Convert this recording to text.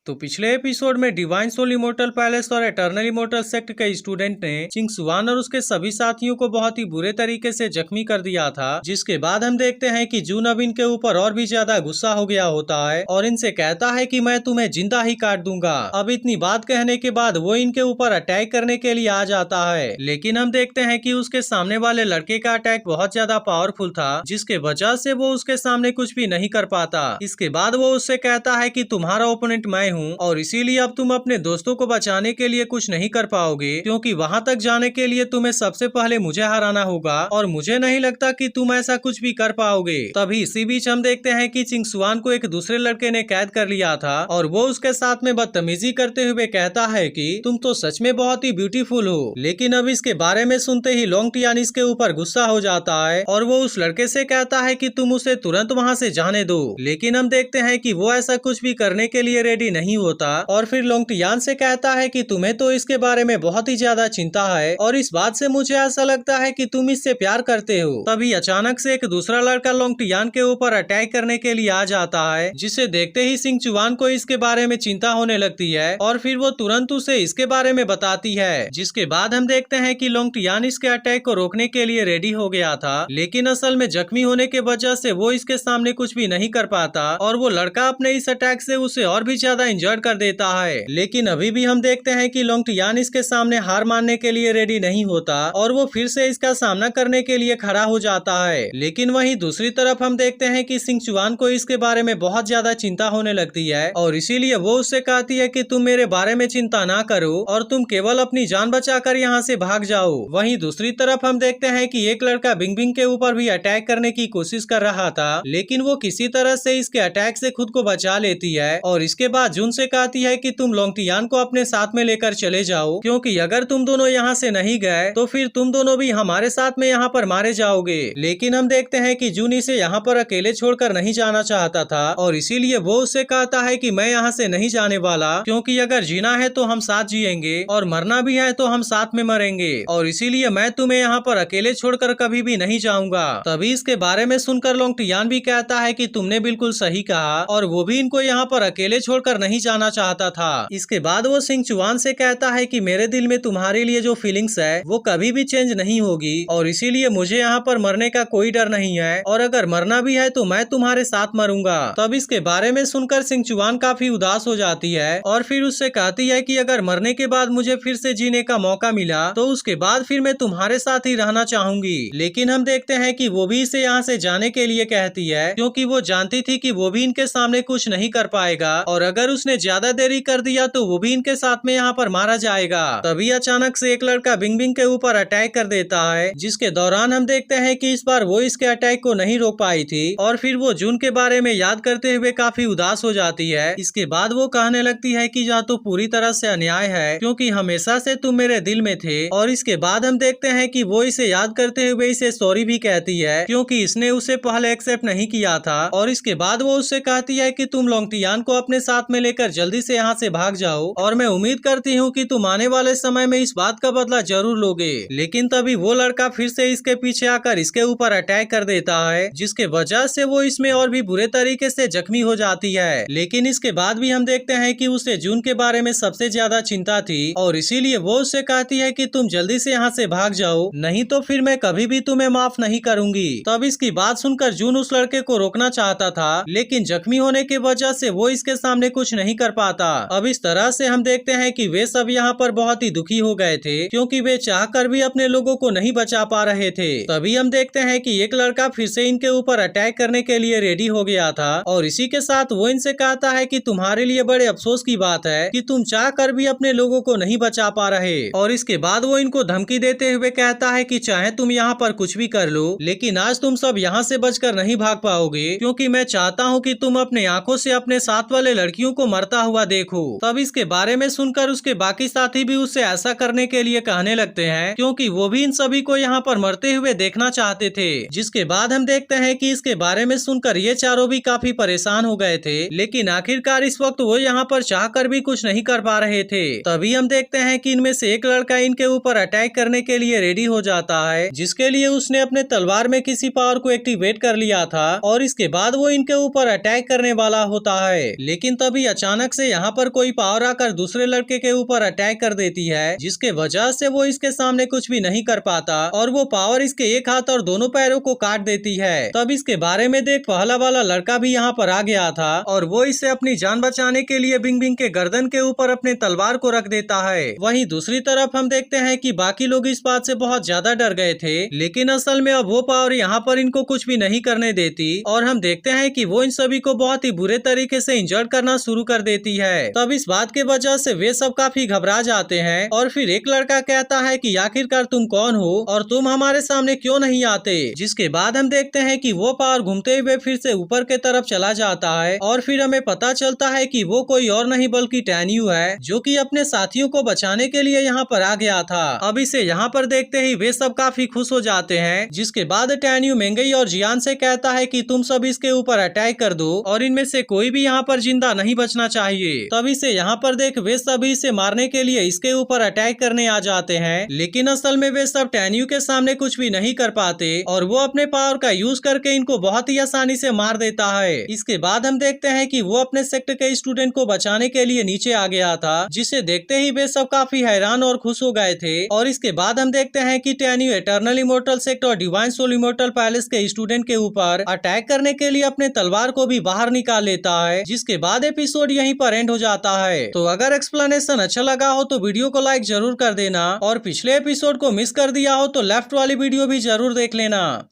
तो पिछले एपिसोड में डिवाइन सोल इमोर्टल पैलेस और एटर्नल इमोर्टल सेक्ट के स्टूडेंट ने चिंगसुआन और उसके सभी साथियों को बहुत ही बुरे तरीके से जख्मी कर दिया था, जिसके बाद हम देखते हैं कि जून अब इनके ऊपर और भी ज्यादा गुस्सा हो गया होता है और इनसे कहता है कि मैं तुम्हें जिंदा ही काट दूंगा। अब इतनी बात कहने के बाद वो इनके ऊपर अटैक करने के लिए आ जाता है, लेकिन हम देखते हैं कि उसके सामने वाले लड़के का अटैक बहुत ज्यादा पावरफुल था, जिसके वजह से वो उसके सामने कुछ भी नहीं कर पाता। इसके बाद वो उससे कहता है कि तुम्हारा ओपोनेंट मैं हूँ और इसीलिए अब तुम अपने दोस्तों को बचाने के लिए कुछ नहीं कर पाओगे, क्योंकि वहाँ तक जाने के लिए तुम्हें सबसे पहले मुझे हराना होगा और मुझे नहीं लगता कि तुम ऐसा कुछ भी कर पाओगे। तभी इसी बीच हम देखते हैं कि चिंगसुआन को एक दूसरे लड़के ने कैद कर लिया था और वो उसके साथ में बदतमीजी करते हुए कहता है कि तुम तो सच में बहुत ही ब्यूटीफुल हो। लेकिन अब इसके बारे में सुनते ही लोंगटियान इसके ऊपर गुस्सा हो जाता है और वो उस लड़के से कहता है कि तुम उसे तुरंत वहाँ से जाने दो। लेकिन हम देखते हैं कि वो ऐसा कुछ भी करने के लिए रेडी नहीं होता और फिर लोंगटियान से कहता है कि तुम्हें तो इसके बारे में बहुत ही ज्यादा चिंता है और इस बात से मुझे ऐसा लगता है कि तुम इससे प्यार करते हो। तभी अचानक से एक दूसरा लड़का लोंगटियान के ऊपर अटैक करने के लिए आ जाता है, जिसे देखते ही चिंगसुआन को इसके बारे में चिंता होने लगती है और फिर वो तुरंत उसे इसके बारे में बताती है। जिसके बाद हम देखते हैं कि लोंगटियान इसके अटैक को रोकने के लिए रेडी हो गया था, लेकिन असल में जख्मी होने के वजह से वो इसके सामने कुछ भी नहीं कर पाता और वो लड़का अपने इस अटैक से उसे और भी ज्यादा इंजर्ड कर देता है। लेकिन अभी भी हम देखते हैं कि लोंगटियान इसके सामने हार मानने के लिए रेडी नहीं होता और वो फिर से इसका सामना करने के लिए खड़ा हो जाता है। लेकिन वहीं दूसरी तरफ हम देखते हैं कि चिंगसुआन को इसके बारे में बहुत ज्यादा चिंता होने लगती है और इसीलिए वो उससे कहती है कि तुम मेरे बारे में चिंता ना करो और तुम केवल अपनी जान बचाकर यहाँ से भाग जाओ। वहीं दूसरी तरफ हम देखते हैं कि एक लड़का बिंगबिंग के ऊपर भी अटैक करने की कोशिश कर रहा था, लेकिन वो किसी तरह से इसके अटैक से खुद को बचा लेती है और इसके बाद जून से कहती है कि तुम लोंगटियान को अपने साथ में लेकर चले जाओ, क्योंकि अगर तुम दोनों यहाँ से नहीं गए तो फिर तुम दोनों भी हमारे साथ में यहाँ पर मारे जाओगे। लेकिन हम देखते हैं कि जून इसे यहाँ पर अकेले छोड़कर नहीं जाना चाहता था और इसीलिए वो उससे कहता है कि मैं यहाँ से नहीं जाने वाला, क्योंकि अगर जीना है तो हम साथ जिएंगे और मरना भी है तो हम साथ में मरेंगे और इसीलिए मैं तुम्हें यहाँ पर अकेले छोड़कर कभी भी नहीं जाऊंगा। तभी इसके बारे में सुनकर लोंगटियान भी कहता है कि तुमने बिल्कुल सही कहा और वो भी इनको यहाँ पर अकेले छोड़कर नहीं जाना चाहता था। इसके बाद वो चिंगसुआन से कहता है कि मेरे दिल में तुम्हारे लिए जो फीलिंग्स है वो कभी भी चेंज नहीं होगी और इसीलिए मुझे यहाँ पर मरने का कोई डर नहीं है और अगर मरना भी है तो मैं तुम्हारे साथ मरूंगा। तब इसके बारे में सुनकर चिंगसुआन काफी उदास हो जाती है और फिर उससे कहती है कि अगर मरने के बाद मुझे फिर से जीने का मौका मिला तो उसके बाद फिर मैं तुम्हारे साथ ही रहना चाहूंगी। लेकिन हम देखते हैं कि वो भी इसे यहाँ से जाने के लिए कहती है, क्योंकि वो जानती थी कि वो भी इनके सामने कुछ नहीं कर पाएगा और अगर उसने ज्यादा देरी कर दिया तो वो भी इनके साथ में यहाँ पर मारा जाएगा। तभी अचानक से एक लड़का बिंगबिंग के ऊपर अटैक कर देता है, जिसके दौरान हम देखते हैं कि इस बार वो इसके अटैक को नहीं रोक पाई थी और फिर वो जून के बारे में याद करते हुए काफी उदास हो जाती है। इसके बाद वो कहने लगती है कि यह तो पूरी तरह से अन्याय है, क्योंकि हमेशा से तुम मेरे दिल में थे। और इसके बाद हम देखते हैं कि वो इसे याद करते हुए इसे सॉरी भी कहती है, क्योंकि इसने उसे पहले एक्सेप्ट नहीं किया था। और इसके बाद वो उससे कहती है कि तुम लोंगटियान को अपने साथ में लेकर जल्दी से यहाँ से भाग जाओ और मैं उम्मीद करती हूँ कि तुम आने वाले समय में इस बात का बदला जरूर लोगे। लेकिन तभी वो लड़का फिर से इसके पीछे आकर इसके ऊपर अटैक कर देता है, जिसके वजह से वो इसमें और भी बुरे तरीके से जख्मी हो जाती है। लेकिन इसके बाद भी हम देखते हैं कि उसे जून के बारे में सबसे ज्यादा चिंता थी और इसीलिए वो उससे कहती है कि तुम जल्दी से यहाँ से भाग जाओ, नहीं तो फिर मैं कभी भी तुम्हें माफ नहीं करूंगी। तब इसकी बात सुनकर जून उस लड़के को रोकना चाहता था, लेकिन जख्मी होने की वजह से वो इसके सामने कुछ नहीं कर पाता। अब इस तरह से हम देखते हैं कि वे सब यहाँ पर बहुत ही दुखी हो गए थे, क्योंकि वे चाहकर भी अपने लोगों को नहीं बचा पा रहे थे। तभी हम देखते हैं कि एक लड़का फिर से इनके ऊपर अटैक करने के लिए रेडी हो गया था और इसी के साथ वो इनसे कहता है कि तुम्हारे लिए बड़े अफसोस की बात है कि तुम चाह कर भी अपने लोगों को नहीं बचा पा रहे। और इसके बाद वो इनको धमकी देते हुए कहता है कि चाहे तुम यहाँ पर कुछ भी कर लो, लेकिन आज तुम सब यहाँ से बचकर नहीं भाग पाओगे, क्योंकि मैं चाहता हूँ कि तुम अपने आंखों से अपने साथ वाले लड़कियों को मरता हुआ देखो। तब इसके बारे में सुनकर उसके बाकी साथी भी उससे ऐसा करने के लिए कहने लगते हैं, क्योंकि वो भी इन सभी को यहाँ पर मरते हुए देखना चाहते थे। जिसके बाद हम देखते हैं कि इसके बारे में सुनकर ये चारों भी काफी परेशान हो गए थे, लेकिन आखिरकार इस वक्त वो यहाँ पर चाहकर भी कुछ नहीं कर पा रहे थे। तभी हम देखते हैं कि इनमें से एक लड़का इनके ऊपर अटैक करने के लिए रेडी हो जाता है, जिसके लिए उसने अपने तलवार में किसी पावर को एक्टिवेट कर लिया था और इसके बाद वो इनके ऊपर अटैक करने वाला होता है। लेकिन तभी अचानक से यहाँ पर कोई पावर आकर दूसरे लड़के के ऊपर अटैक कर देती है, जिसके वजह से वो इसके सामने कुछ भी नहीं कर पाता और वो पावर इसके एक हाथ और दोनों पैरों को काट देती है। तब इसके बारे में देख पहला वाला लड़का भी यहाँ पर आ गया था और वो इससे अपनी जान बचाने के लिए बिंग बिंग के गर्दन के ऊपर अपने तलवार को रख देता है। वहीं दूसरी तरफ हम देखते हैं कि बाकी लोग इस बात से बहुत ज्यादा डर गए थे, लेकिन असल में अब वो पावर यहाँ पर इनको कुछ भी नहीं करने देती और हम देखते हैं कि वो इन सभी को बहुत ही बुरे तरीके से इंजर्ड करना शुरू कर देती है। तब इस बात के वजह से वे सब काफी घबरा जाते हैं और फिर एक लड़का कहता है कि आखिरकार तुम कौन हो और तुम हमारे सामने क्यों नहीं आते। जिसके बाद हम देखते हैं कि वो पावर घूमते हुए फिर से ऊपर के तरफ चला जाता है और फिर हमें पता चलता है कि वो कोई और नहीं बल्कि टैन्यू है, जो कि अपने साथियों को बचाने के लिए यहाँ पर आ गया था। अब इसे यहाँ पर देखते ही वे सब काफी खुश हो जाते हैं। जिसके बाद टैन्यू मेंगई और जियान से कहता है कि तुम सब इसके ऊपर अटैक कर दो और इनमें से कोई भी यहाँ पर जिंदा नहीं बचना चाहिए। तभी से यहाँ पर देख वे सभी इसे मारने के लिए इसके ऊपर अटैक करने आ जाते हैं, लेकिन असल में वे सब टैन्यू के सामने कुछ भी नहीं कर पाते और वो अपने पावर का यूज करके इनको बहुत ही आसानी से मार देता है। इसके बाद हम देखते हैं कि वो अपने सेक्टर के स्टूडेंट को बचाने के लिए नीचे आ गया था, जिसे देखते ही वे सब काफी हैरान और खुश हो गए थे। और इसके बाद हम देखते हैं कि टैन्यू इटर्नल इमोर्टल सेक्ट और डिवाइन सोल इमोर्टल पैलेस के स्टूडेंट के ऊपर अटैक करने के लिए अपने तलवार को भी बाहर निकाल लेता है। जिसके बाद एपिसोड यहीं पर एंड हो जाता है। तो अगर एक्सप्लेनेशन अच्छा लगा हो तो वीडियो को लाइक जरूर कर देना और पिछले एपिसोड को मिस कर दिया हो तो लेफ्ट वाली वीडियो भी जरूर देख लेना।